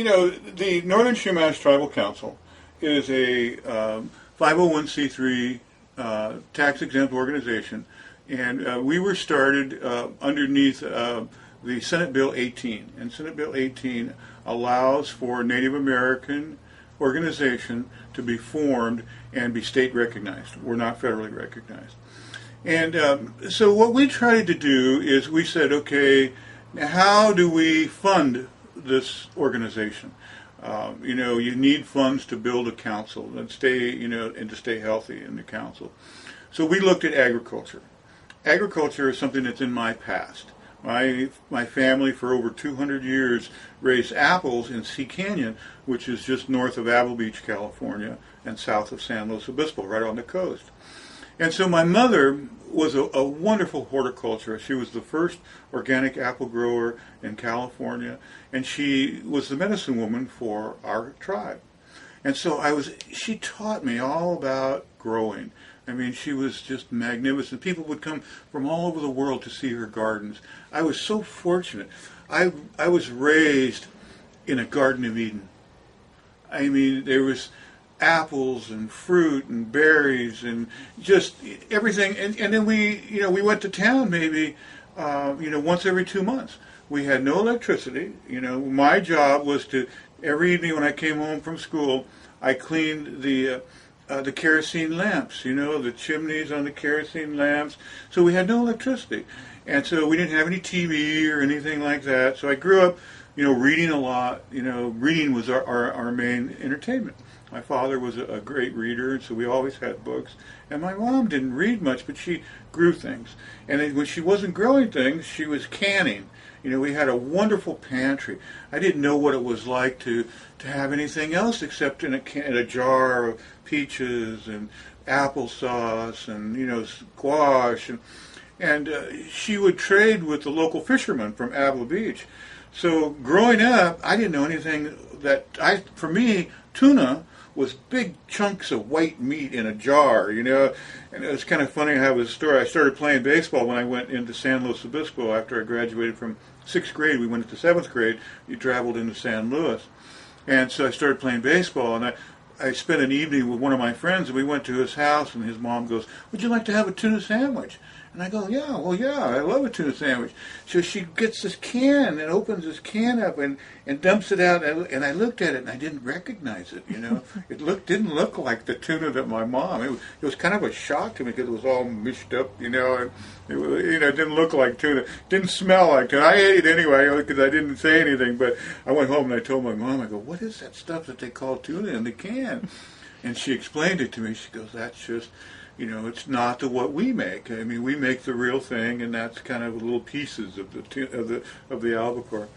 the Northern Chumash Tribal Council is a 501c3 tax-exempt organization, and we were started underneath the Senate Bill 18. And Senate Bill 18 allows for Native American organization to be formed and be state recognized. We're not federally recognized. And so what we tried to do is we said, okay, how do we fund this organization? You need funds to build a council and stay, and to stay healthy in the council. So we looked at agriculture. Agriculture is something that's in my past. My family for over 200 years raised apples in Sea Canyon, which is just north of Apple Beach, California, and south of San Luis Obispo, right on the coast. And so my mother was a wonderful horticulturist. She was the first organic apple grower in California, and she was the medicine woman for our tribe. And so she taught me all about growing. I mean, she was just magnificent. People would come from all over the world to see her gardens. I was so fortunate. I was raised in a Garden of Eden. I mean, there was apples and fruit and berries and just everything. And then we went to town maybe, once every 2 months. We had no electricity. My job was to, every evening when I came home from school, I cleaned the kerosene lamps, the chimneys on the kerosene lamps. So we had no electricity. And so we didn't have any TV or anything like that. So I grew up, reading a lot. Reading was our main entertainment. My father was a great reader, and so we always had books. And my mom didn't read much, but she grew things. And then when she wasn't growing things, she was canning. We had a wonderful pantry. I didn't know what it was like to have anything else except in a jar of peaches and applesauce and, squash. And she would trade with the local fishermen from Apple Beach. So growing up, I didn't know anything for me, tuna was big chunks of white meat in a jar, and it was kind of funny how it was a story. I started playing baseball when I went into San Luis Obispo after I graduated from 6th grade. We went into 7th grade. You traveled into San Luis. And so I started playing baseball, and I spent an evening with one of my friends, and we went to his house, and his mom goes, "Would you like to have a tuna sandwich?" And I go, yeah, I love a tuna sandwich. So she gets this can and opens this can up and dumps it out. And I looked at it and I didn't recognize it. It didn't look like the tuna that my mom. It was kind of a shock to me because it was all mushed up. And it didn't look like tuna. It didn't smell like tuna. I ate it anyway because I didn't say anything. But I went home and I told my mom, I go, "What is that stuff that they call tuna in the can?" And she explained it to me. She goes, "That's just." It's not what we make. I mean, we make the real thing, and that's kind of little pieces of the albacore.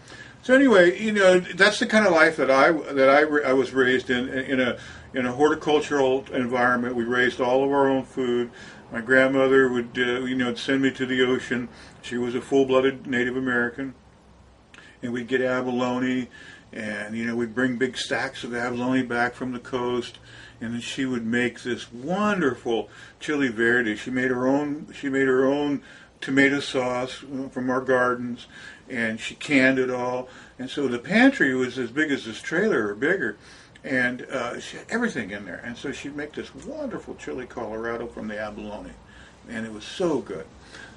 So anyway, that's the kind of life that I was raised in a horticultural environment. We raised all of our own food. My grandmother would send me to the ocean. She was a full-blooded Native American, and we'd get abalone, and we'd bring big stacks of abalone back from the coast. And then she would make this wonderful chili verde. She made her own tomato sauce from our gardens, and she canned it all. And so the pantry was as big as this trailer or bigger, and she had everything in there. And so she'd make this wonderful chili Colorado from the abalone, and it was so good.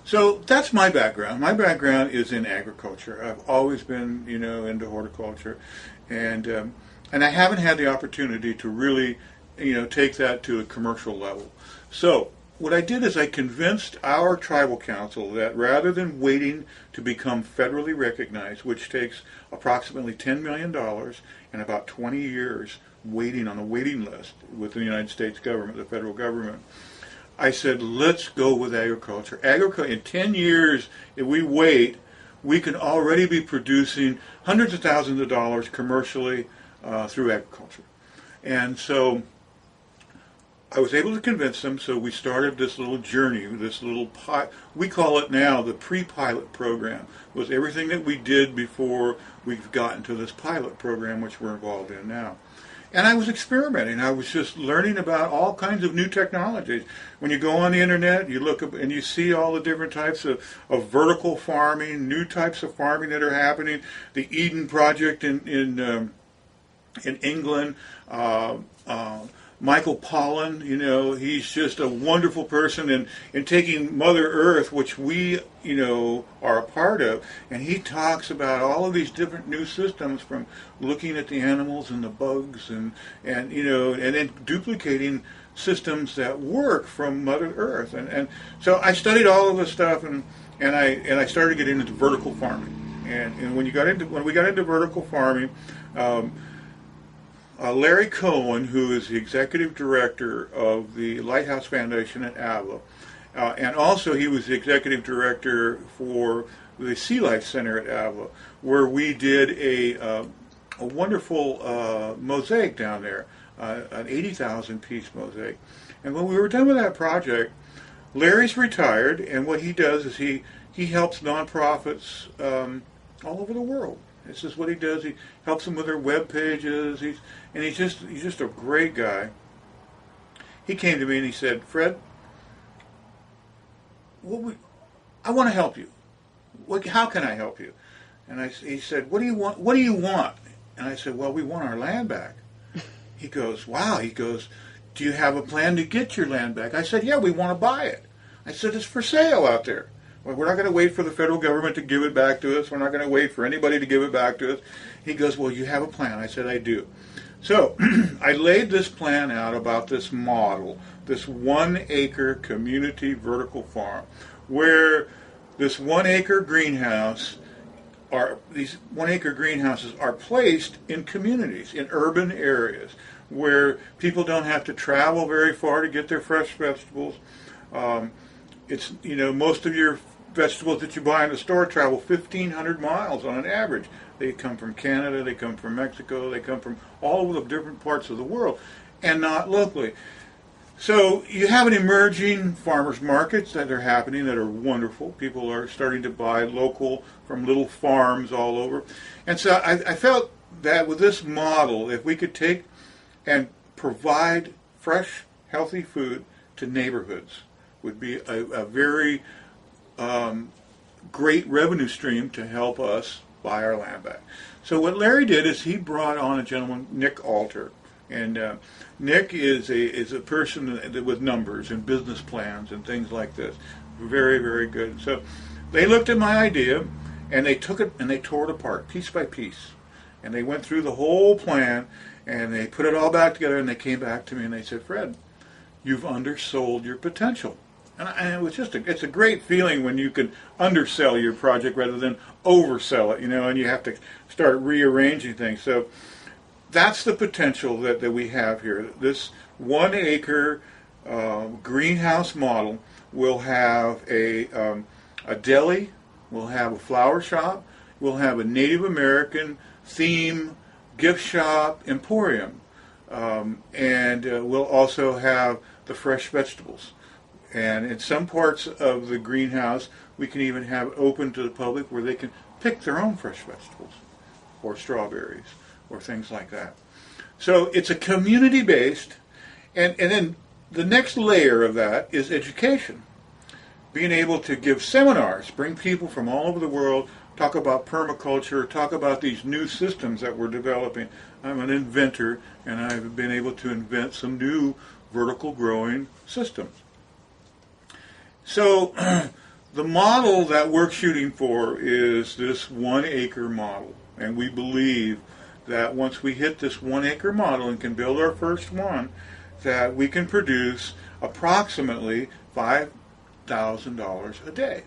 So that's my background. My background is in agriculture. I've always been, into horticulture, and I haven't had the opportunity to really take that to a commercial level. So what I did is I convinced our tribal council that rather than waiting to become federally recognized, which takes approximately $10 million and about 20 years waiting on a waiting list with the United States government, the federal government, I said, let's go with agriculture. Agriculture, in 10 years, if we wait, we can already be producing hundreds of thousands of dollars commercially through agriculture. And so I was able to convince them, so we started this little journey, we call it now the pre-pilot program. It was everything that we did before we've gotten to this pilot program, which we're involved in now. And I was experimenting. I was just learning about all kinds of new technologies. When you go on the internet, you look up and you see all the different types of vertical farming, new types of farming that are happening. The Eden Project in in England. Michael Pollan, he's just a wonderful person in taking Mother Earth, which we, are a part of, and he talks about all of these different new systems, from looking at the animals and the bugs and then duplicating systems that work from Mother Earth. And so I studied all of this stuff, and I started getting into vertical farming. And when we got into vertical farming, Larry Cohen, who is the executive director of the Lighthouse Foundation at Ava, and also he was the executive director for the Sea Life Center at Ava, where we did a wonderful mosaic down there, an 80,000 piece mosaic. And when we were done with that project, Larry's retired, and what he does is he helps nonprofits all over the world. This is what he does. He helps them with their web pages. He's just a great guy. He came to me and he said, "Fred, I want to help you. How can I help you?" And he said, "What do you want? What do you want?" And I said, "Well, we want our land back." He goes, "Wow." He goes, "Do you have a plan to get your land back?" I said, "Yeah, we want to buy it." I said, "It's for sale out there. We're not going to wait for the federal government to give it back to us. We're not going to wait for anybody to give it back to us." He goes, "Well, you have a plan." I said, "I do." So I laid this plan out about this model, this 1 acre community vertical farm, where this 1 acre greenhouse, these 1 acre greenhouses are placed in communities, in urban areas, where people don't have to travel very far to get their fresh vegetables. It's, most of your vegetables that you buy in the store travel 1,500 miles on an average. They come from Canada, they come from Mexico, they come from all over the different parts of the world, and not locally. So you have an emerging farmers markets that are happening that are wonderful. People are starting to buy local from little farms all over. And so I felt that with this model, if we could take and provide fresh, healthy food to neighborhoods, would be a very great revenue stream to help us buy our land back. So what Larry did is he brought on a gentleman, Nick Alter, and Nick is a person with numbers and business plans and things like this. Very, very good. So they looked at my idea and they took it and they tore it apart piece by piece, and they went through the whole plan and they put it all back together, and they came back to me and they said, "Fred, you've undersold your potential." And it was it's a great feeling when you can undersell your project rather than oversell it, and you have to start rearranging things. So that's the potential that we have here. This 1 acre greenhouse model will have a deli, we'll have a flower shop, we'll have a Native American theme gift shop emporium, and we'll also have the fresh vegetables. And in some parts of the greenhouse, we can even have open to the public where they can pick their own fresh vegetables, or strawberries, or things like that. So it's a community-based, and then the next layer of that is education. Being able to give seminars, bring people from all over the world, talk about permaculture, talk about these new systems that we're developing. I'm an inventor, and I've been able to invent some new vertical growing systems. So the model that we're shooting for is this 1 acre model. And we believe that once we hit this 1 acre model and can build our first one, that we can produce approximately $5,000 a day.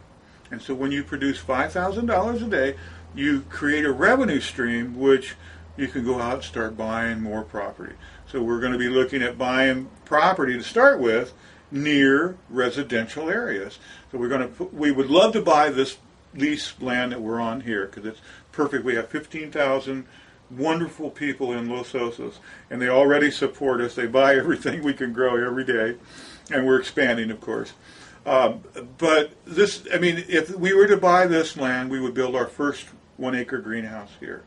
And so when you produce $5,000 a day, you create a revenue stream which you can go out and start buying more property. So we're going to be looking at buying property to start with near residential areas. So we would love to buy this lease land that we're on here because it's perfect. We have 15,000 wonderful people in Los Osos, and they already support us. They buy everything we can grow every day, and we're expanding, of course. But this, if we were to buy this land, we would build our first 1 acre greenhouse here.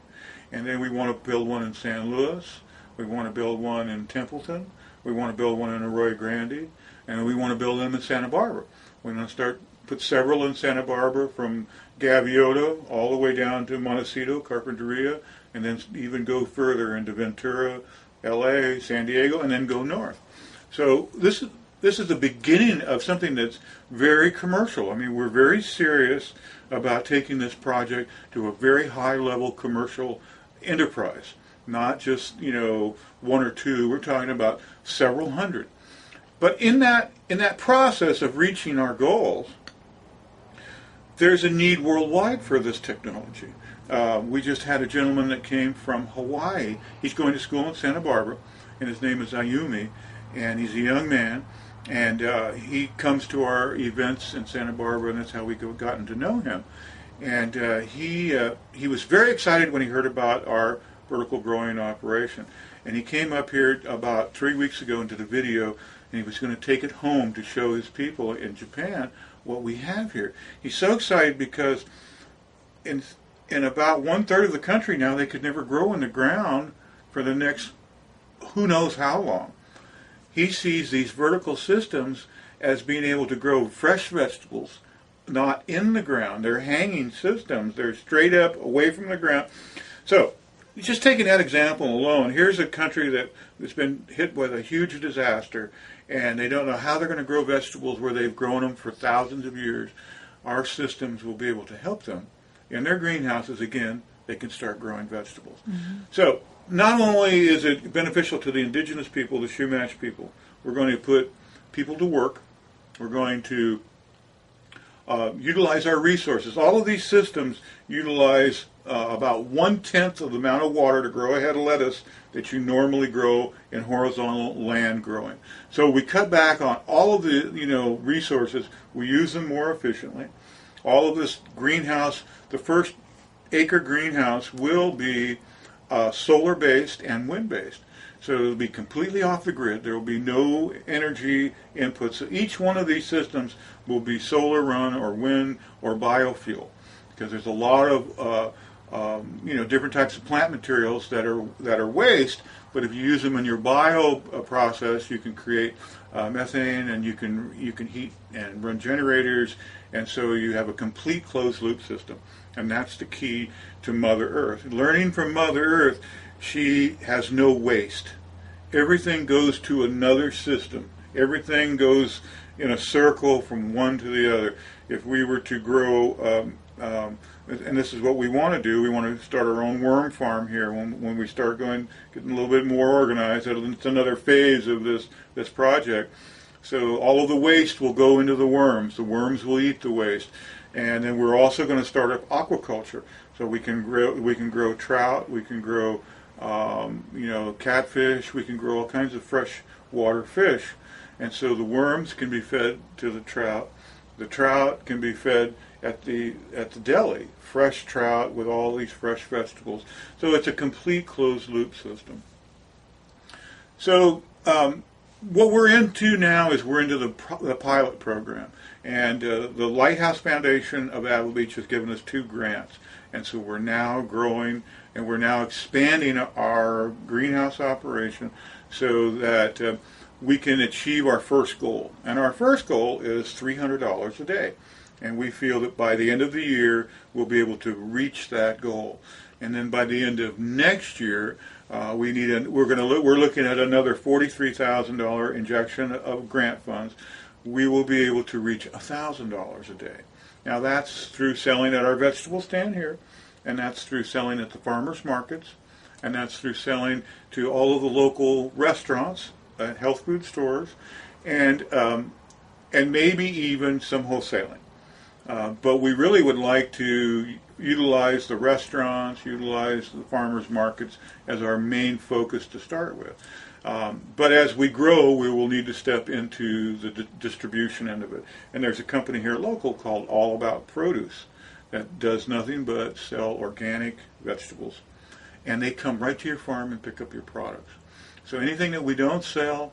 And then we want to build one in San Luis. We want to build one in Templeton. We want to build one in Arroyo Grande. And we want to build them in Santa Barbara. We're going to put several in Santa Barbara, from Gaviota all the way down to Montecito, Carpinteria, and then even go further into Ventura, LA, San Diego, and then go north. So this is the beginning of something that's very commercial. I mean, we're very serious about taking this project to a very high level commercial enterprise. Not just, one or two. We're talking about several hundred. But in that process of reaching our goals, there's a need worldwide for this technology. We just had a gentleman that came from Hawaii. He's going to school in Santa Barbara, and his name is Ayumi, and he's a young man, and he comes to our events in Santa Barbara, and that's how we gotten to know him. And he was very excited when he heard about our vertical growing operation. And he came up here about 3 weeks ago into the video, and he was going to take it home to show his people in Japan what we have here. He's so excited because in about 1/3 of the country now, they could never grow in the ground for the next who knows how long. He sees these vertical systems as being able to grow fresh vegetables, not in the ground. They're hanging systems. They're straight up away from the ground. So, just taking that example alone, here's a country that's been hit with a huge disaster, and they don't know how they're going to grow vegetables where they've grown them for thousands of years. Our systems will be able to help them. In their greenhouses, again, they can start growing vegetables. Mm-hmm. So, not only is it beneficial to the indigenous people, the Chumash people, we're going to put people to work. We're going to utilize our resources. All of these systems utilize about 1/10 of the amount of water to grow a head of lettuce that you normally grow in horizontal land growing. So we cut back on all of the resources. We use them more efficiently. All of this greenhouse, the first acre greenhouse will be solar-based and wind-based. So it'll be completely off the grid. There will be no energy input. So each one of these systems will be solar run or wind or biofuel, because there's a lot of different types of plant materials that are waste. But if you use them in your bio process, you can create methane, and you can heat and run generators, and so you have a complete closed loop system. And that's the key to Mother Earth. Learning from Mother Earth, she has no waste. Everything goes to another system. Everything goes in a circle from one to the other. If we were to grow, and this is what we want to do, we want to start our own worm farm here. When we start getting a little bit more organized, it's another phase of this project. So all of the waste will go into the worms. The worms will eat the waste. And then we're also going to start up aquaculture. So we can grow trout, we can grow catfish, we can grow all kinds of freshwater fish. And so the worms can be fed to the trout. The trout can be fed at the deli, fresh trout with all these fresh vegetables. So it's a complete closed loop system. So what we're into now is we're into the pilot program. And the Lighthouse Foundation of Apple Beach has given us 2 grants. And so we're now growing, and we're now expanding our greenhouse operation so that we can achieve our first goal. And our first goal is $300 a day. And we feel that by the end of the year, we'll be able to reach that goal. And then by the end of next year, we're looking at another $43,000 injection of grant funds. We will be able to reach $1,000 a day. Now that's through selling at our vegetable stand here, and that's through selling at the farmers markets, and that's through selling to all of the local restaurants, health food stores, and maybe even some wholesaling. But we really would like to utilize the restaurants, utilize the farmers markets as our main focus to start with. But as we grow, we will need to step into the distribution end of it. And there's a company here local called All About Produce that does nothing but sell organic vegetables. And they come right to your farm and pick up your products. So anything that we don't sell,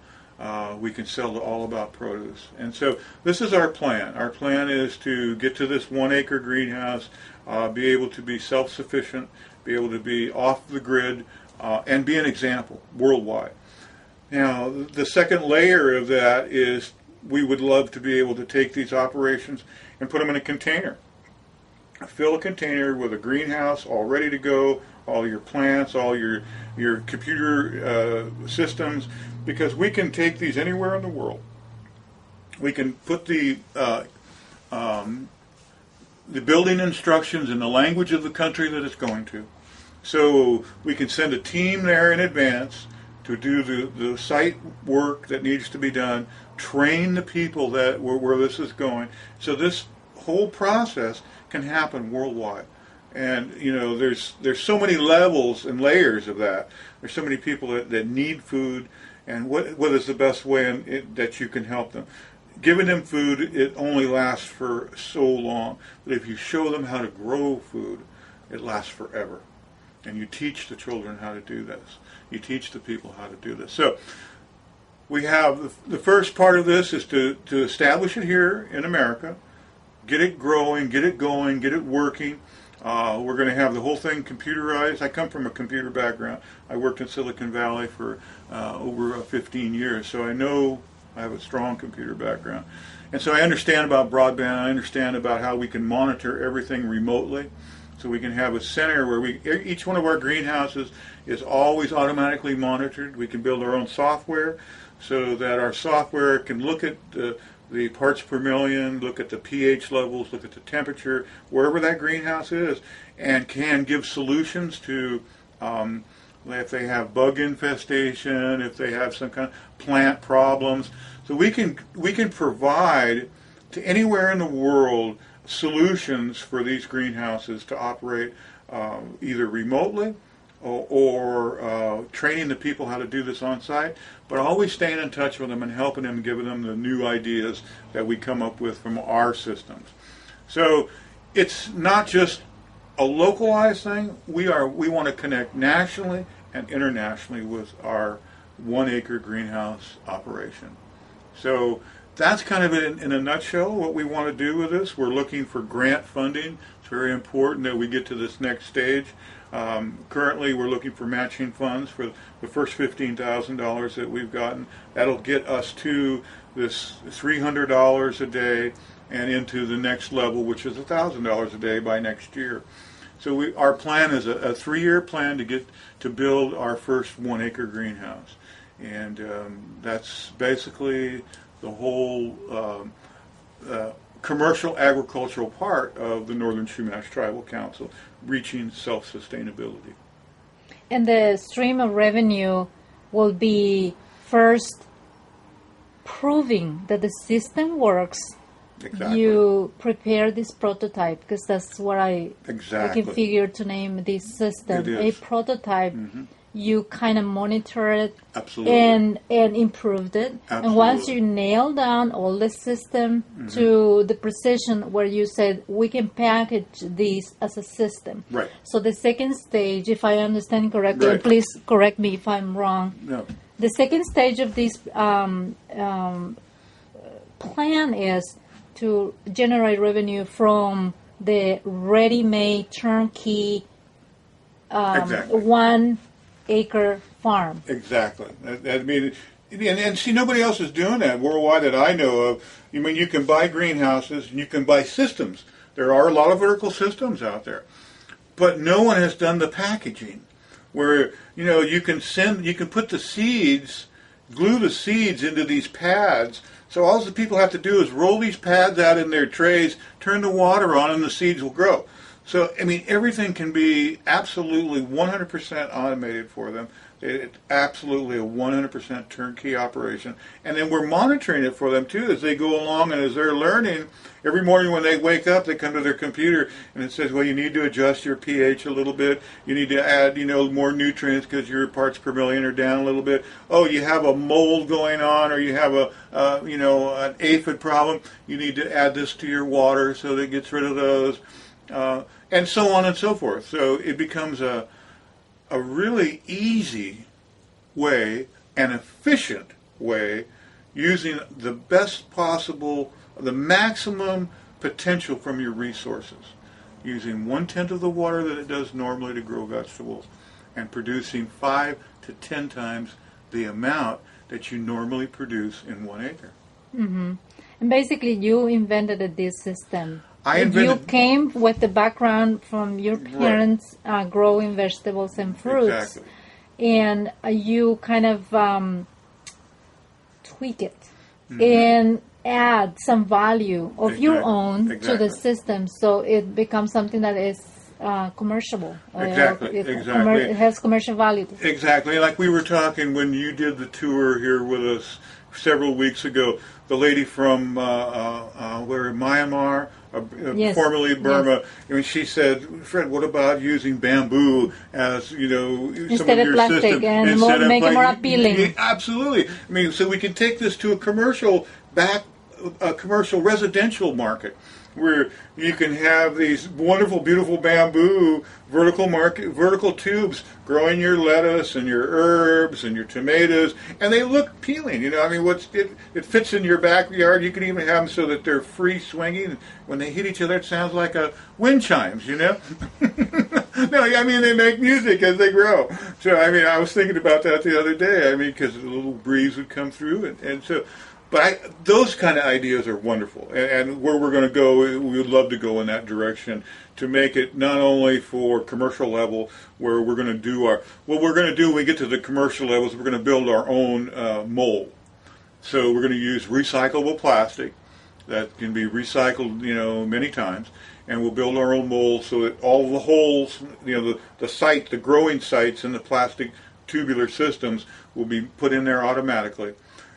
we can sell to All About Produce. And so this is our plan. Our plan is to get to this 1 acre greenhouse, be able to be self-sufficient, be able to be off the grid, and be an example worldwide. Now, the second layer of that is we would love to be able to take these operations and put them in a container. fill a container with a greenhouse all ready to go, all your plants, all your computer systems, because we can take these anywhere in the world. We can put the building instructions in the language of the country that it's going to. So we can send a team there in advance to do the site work that needs to be done, train the people that where this is going. So this whole process can happen worldwide. And there's so many levels and layers of that. There's so many people that need food, and what is the best way that you can help them? Giving them food, it only lasts for so long. But if you show them how to grow food, it lasts forever. And you teach the children how to do this. You teach the people how to do this. So we have the first part of this is to establish it here in America, get it growing, get it going, get it working. We're going to have the whole thing computerized. I come from a computer background. I worked in Silicon Valley for over 15 years, so I have a strong computer background. And so I understand about broadband. I understand about how we can monitor everything remotely. So we can have a center where each one of our greenhouses is always automatically monitored. We can build our own software so that our software can look at the parts per million, look at the pH levels, look at the temperature, wherever that greenhouse is, and can give solutions to if they have bug infestation, if they have some kind of plant problems. So we can provide to anywhere in the world solutions for these greenhouses to operate either remotely or training the people how to do this on site, but always staying in touch with them and helping them and giving them the new ideas that we come up with from our systems. So it's not just a localized thing. We want to connect nationally and internationally with our 1 acre greenhouse operation. So that's kind of in a nutshell what we want to do with this. We're looking for grant funding. It's very important that we get to this next stage. Currently, we're looking for matching funds for the first $15,000 that we've gotten. That'll get us to this $300 a day and into the next level, which is $1,000 a day by next year. So our plan is a 3-year plan to build our first 1 acre greenhouse, and that's basically the whole commercial agricultural part of the Northern Chumash Tribal Council, reaching self-sustainability. And the stream of revenue will be first proving that the system works. Exactly. You prepare this prototype, because that's what I exactly. can figure to name this system. It is. A prototype. Mm-hmm. You kind of monitor it. Absolutely. and improved it. Absolutely. And once you nail down all the system Mm-hmm. to the precision where you said we can package these as a system. Right. So the second stage, if I understand correctly, Right. and please correct me if I'm wrong. No. The second stage of this plan is to generate revenue from the ready-made turnkey Exactly. 1 acre farm. Exactly. I mean, and see, nobody else is doing that worldwide that I know of. I mean, you can buy greenhouses and you can buy systems. There are a lot of vertical systems out there, but no one has done the packaging where you can put the seeds, glue the seeds into these pads. So all the people have to do is roll these pads out in their trays, turn the water on, and the seeds will grow. So, I mean, everything can be absolutely 100% automated for them. It's absolutely a 100% turnkey operation. And then we're monitoring it for them, too, as they go along and as they're learning. Every morning when they wake up, they come to their computer and it says, well, you need to adjust your pH a little bit. You need to add, more nutrients because your parts per million are down a little bit. Oh, you have a mold going on, or you have an aphid problem. You need to add this to your water so that it gets rid of those. And so on and so forth. So it becomes a really easy way, an efficient way, using the best possible, the maximum potential from your resources, using 1/10 of the water that it does normally to grow vegetables, and producing 5 to 10 times the amount that you normally produce in 1 acre. Mm-hmm. And basically, you invented this system. I You invented came with the background from your parents growing vegetables and fruits, exactly. and you kind of tweak it and add some value of your own to the system, so it becomes something that is commercial. Exactly. It has commercial value. Exactly. Like we were talking when you did the tour here with us several weeks ago, the lady from where Myanmar, Yes. formerly Burma. Yes. I mean, she said, "Fred, what about using bamboo as some Instead of of your plastic system and make it more appealing?" Yeah, absolutely. I mean, so we can take this to a commercial residential market, where you can have these wonderful, beautiful bamboo vertical tubes growing your lettuce and your herbs and your tomatoes, and they look appealing. I mean, it fits in your backyard. You can even have them so that they're free swinging. When they hit each other, it sounds like wind chimes. No, I mean they make music as they grow. So I mean, I was thinking about that the other day. I mean, because a little breeze would come through, and so. But those kind of ideas are wonderful, and where we're going to go, we would love to go in that direction to make it not only for commercial level, where we're going to do what we're going to do when we get to the commercial levels, we're going to build our own mold. So we're going to use recyclable plastic that can be recycled, many times, and we'll build our own mold so that all the holes, the growing sites in the plastic tubular systems will be put in there automatically.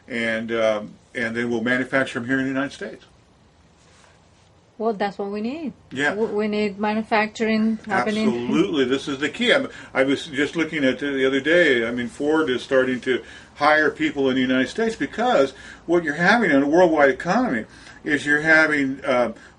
And then we'll manufacture them here in the United States. Well, that's what we need. Yeah. We need manufacturing happening. Absolutely. This is the key. I was just looking at it the other day. I mean, Ford is starting to hire people in the United States because what you're having in a worldwide economy is you're having,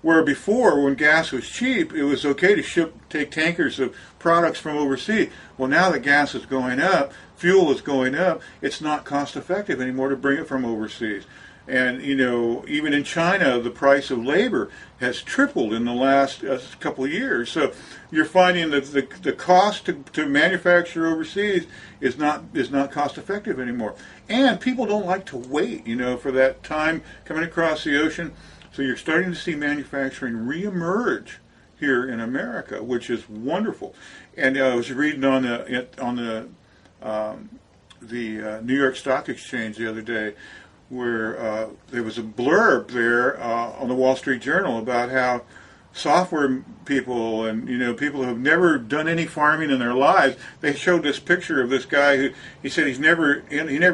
where before, when gas was cheap, it was okay to take tankers of products from overseas. Well, now that gas is going up, fuel is going up, it's not cost effective anymore to bring it from overseas. And, even in China, the price of labor has tripled in the last couple of years. So you're finding that the cost to manufacture overseas is not cost effective anymore. And people don't like to wait, for that time coming across the ocean. So you're starting to see manufacturing reemerge here in America, which is wonderful. And I was reading on the New York Stock Exchange the other day, where there was a blurb there on the Wall Street Journal about how software people and people who have never done any farming in their lives, they showed this picture of this guy who he said he never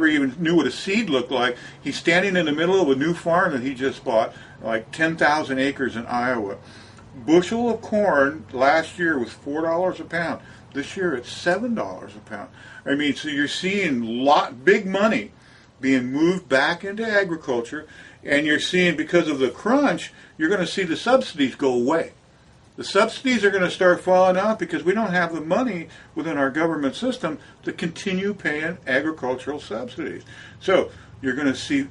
even knew what a seed looked like. He's standing in the middle of a new farm that he just bought, like 10,000 acres in Iowa. Bushel of corn last year was $4 a pound. This year it's $7 a pound. I mean, so you're seeing big money being moved back into agriculture, and you're seeing, because of the crunch, you're going to see the subsidies go away. The subsidies are going to start falling off because we don't have the money within our government system to continue paying agricultural subsidies. So you're going to see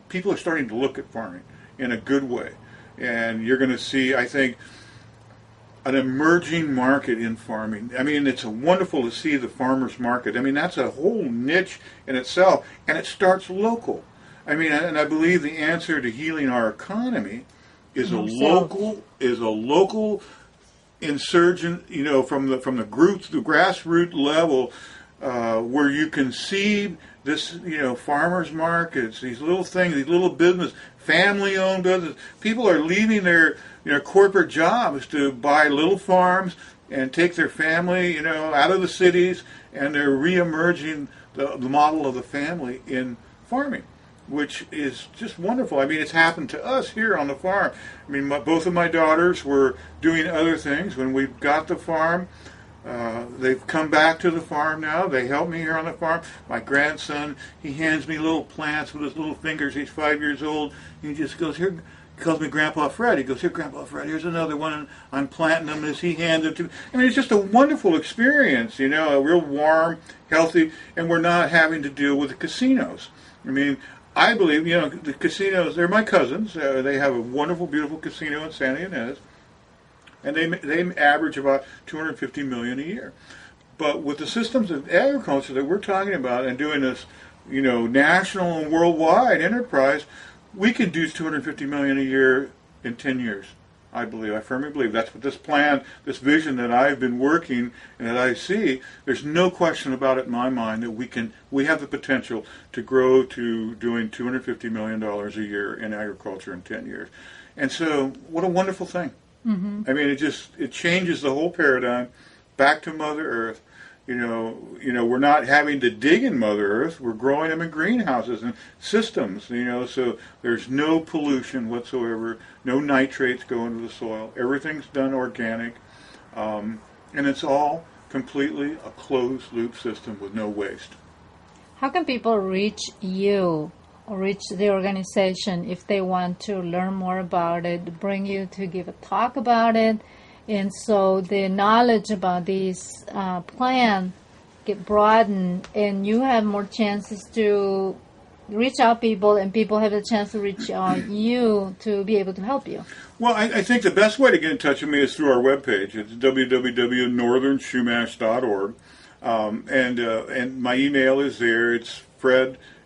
people are starting to look at farming in a good way. And you're going to see, I think, an emerging market in farming. I mean, it's wonderful to see the farmer's market. I mean, that's a whole niche in itself, and it starts local. I mean, and I believe the answer to healing our economy is a local insurgent, from the grassroots level, where you can see this, farmers markets, these little things, these little business, family-owned business. People are leaving their corporate jobs to buy little farms and take their family, out of the cities, and they're re-emerging the model of the family in farming, which is just wonderful. I mean, it's happened to us here on the farm. I mean, both of my daughters were doing other things when we got the farm. They've come back to the farm now. They help me here on the farm. My grandson, he hands me little plants with his little fingers. He's 5 years old. He just goes, "Here," he calls me Grandpa Fred. He goes, "Here, Grandpa Fred, here's another one." And I'm planting them as he hands them to me. I mean, it's just a wonderful experience, a real warm, healthy, and we're not having to deal with the casinos. I mean, I believe, the casinos, they're my cousins. They have a wonderful, beautiful casino in Santa Ynez. And they average about $250 million a year. But with the systems of agriculture that we're talking about and doing this, national and worldwide enterprise, we could do $250 million a year in 10 years. I believe, I firmly believe. That's what this plan, this vision that I've been working and that I see, there's no question about it in my mind that we have the potential to grow to doing $250 million a year in agriculture in 10 years. And so, what a wonderful thing. Mm-hmm. I mean, it changes the whole paradigm back to Mother Earth. You know, we're not having to dig in Mother Earth. We're growing them in greenhouses and systems, so there's no pollution whatsoever, no nitrates go into the soil. Everything's done organic, and it's all completely a closed-loop system with no waste. How can people reach you or reach the organization if they want to learn more about it, bring you to give a talk about it? And so the knowledge about this plan get broadened, and you have more chances to reach out people, and people have a chance to reach out you to be able to help you. Well, I think the best way to get in touch with me is through our webpage. It's www.northernchumash.org, and my email is there. It's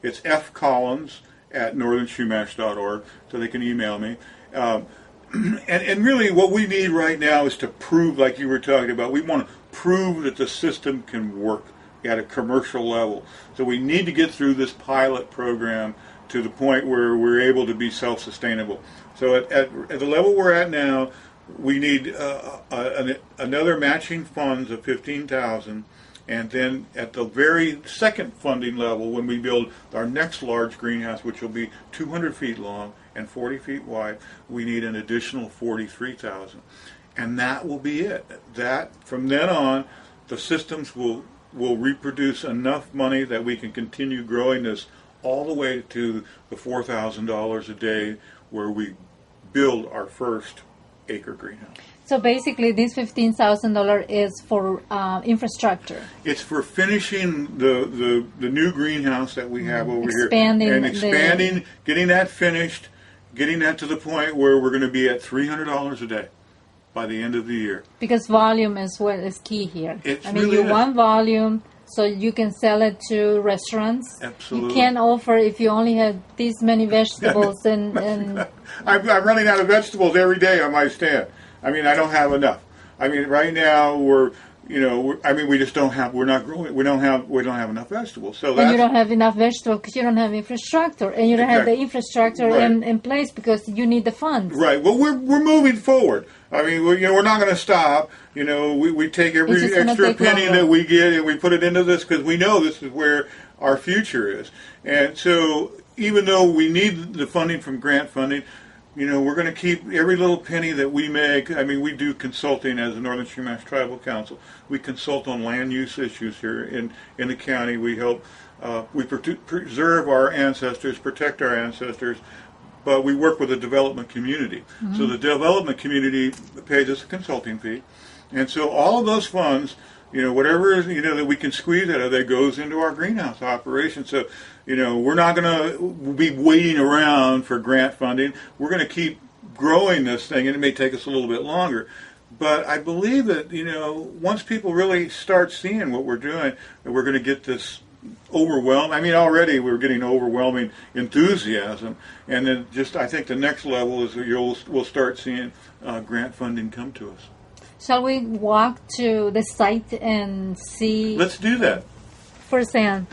fcollins@northernchumash.org, so they can email me. And really what we need right now is to prove, like you were talking about, we want to prove that the system can work at a commercial level. So we need to get through this pilot program to the point where we're able to be self-sustainable. So at the level we're at now, we need another matching funds of $15,000, and then at the very second funding level, when we build our next large greenhouse, which will be 200 feet long and 40 feet wide, we need an additional $43,000, and that will be it. That from then on, the systems will reproduce enough money that we can continue growing this all the way to the $4,000 a day, where we build our first acre greenhouse. So basically, this $15,000 is for infrastructure. It's for finishing the new greenhouse that we have over here, and expanding, getting that finished, getting that to the point where we're going to be at $300 a day by the end of the year. Because volume is what is key here. You want volume so you can sell it to restaurants. Absolutely. You can't offer if you only have these many vegetables and I'm running out of vegetables every day on my stand. I don't have enough. Right now we just don't have. We're not growing. We don't have enough vegetables. So you don't have enough vegetables because you don't have infrastructure, and you don't have the infrastructure in place because you need the funds. Right. Well, we're moving forward. We're not going to stop. We take every extra penny that we get and we put it into this because we know this is where our future is. And so, even though we need the funding from grant funding, we're going to keep every little penny that we make. We do consulting as the Northern Chumash Tribal Council. We consult on land use issues here in the county. We help, we preserve our ancestors, protect our ancestors, but we work with the development community. Mm-hmm. So the development community pays us a consulting fee. And so all of those funds, whatever, that we can squeeze out of there goes into our greenhouse operation. So, we're not going to be waiting around for grant funding. We're going to keep growing this thing, and it may take us a little bit longer. But I believe that, once people really start seeing what we're doing, that we're going to get this overwhelming. Already we're getting overwhelming enthusiasm. And then I think the next level is that we'll start seeing grant funding come to us. Shall we walk to the site and see? Let's do that. Firsthand.